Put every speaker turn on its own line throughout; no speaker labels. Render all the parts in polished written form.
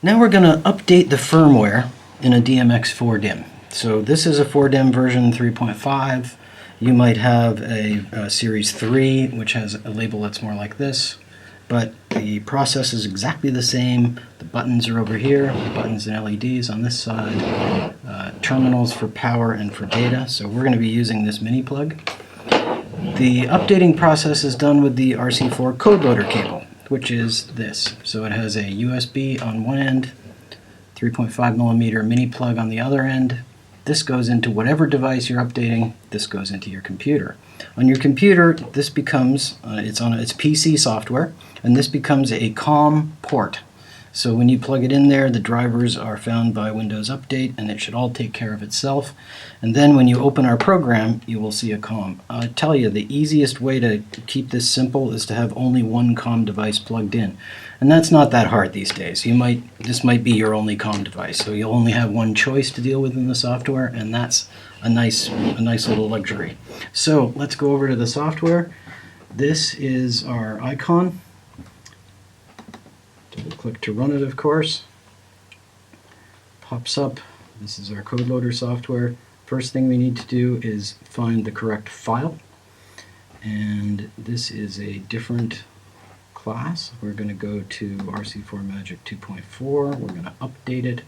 Now we're going to update the firmware in a DMX4dim. So this is a 4dim version 3.5. You might have a Series 3, which has a label that's more like this, but the process is exactly the same. The buttons are over here, the buttons and LEDs on this side, terminals for power and for data. So we're going to be using this mini plug. The updating process is done with the RC4 code loader cable, which is this. So it has a USB on one end, 3.5mm mini plug on the other end. This goes into whatever device you're updating. This goes into your computer. On your computer, this becomes, it's PC software, and this becomes a COM port. So when you plug it in there, the drivers are found by Windows Update, and it should all take care of itself. And then when you open our program, you will see a COM. I tell you, the easiest way to keep this simple is to have only one COM device plugged in. And that's not that hard these days. This might be your only COM device, so you'll only have one choice to deal with in the software, and that's a nice little luxury. So let's go over to the software. This is our icon. Double-click to run it, of course. Pops up. This is our code loader software. First thing we need to do is find the correct file. And this is a different class. We're going to go to RC4Magic 2.4. We're going to update it.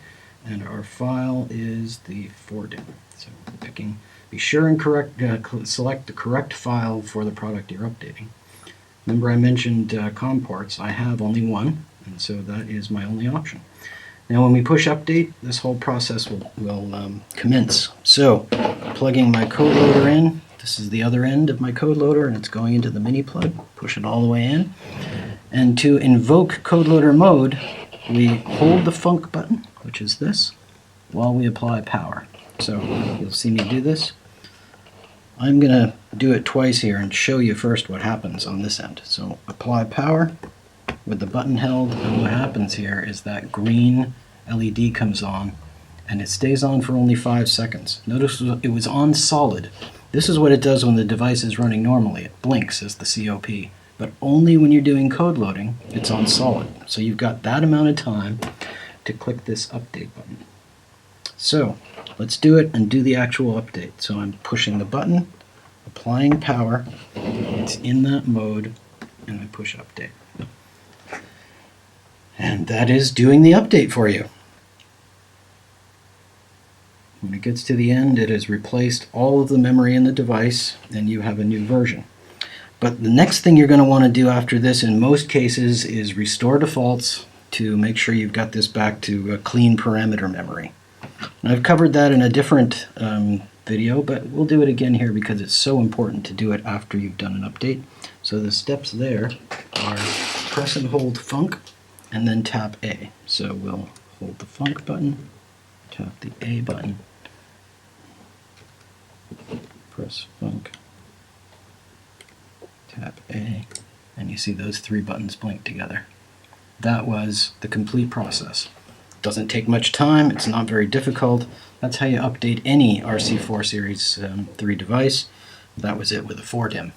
And our file is the 4dim. So be sure and select the correct file for the product you're updating. Remember I mentioned COM ports. I have only one, and so that is my only option. Now when we push update, this whole process will commence. So plugging my code loader in, this is the other end of my code loader, and it's going into the mini plug. Push it all the way in. And to invoke code loader mode, we hold the func button, which is this, while we apply power. So you'll see me do this. I'm going to do it twice here and show you first what happens on this end. So apply power with the button held, and what happens here is that green LED comes on, and it stays on for only 5 seconds. Notice it was on solid. This is what it does when the device is running normally. It blinks as the COP, but only when you're doing code loading, it's on solid. So you've got that amount of time to click this update button. So let's do it and do the actual update. So I'm pushing the button, applying power, it's in that mode, and I push update. And that is doing the update for you. When it gets to the end, it has replaced all of the memory in the device, and you have a new version. But the next thing you're going to want to do after this, in most cases, is restore defaults to make sure you've got this back to a clean parameter memory. And I've covered that in a different video, but we'll do it again here because it's so important to do it after you've done an update. So the steps there are press and hold func, and then tap A. So we'll hold the func button, tap the A button, press func, tap A, and you see those 3 buttons blink together. That was the complete process. Doesn't take much time, it's not very difficult. That's how you update any RC4 Series 3 device. That was it with a 4dim.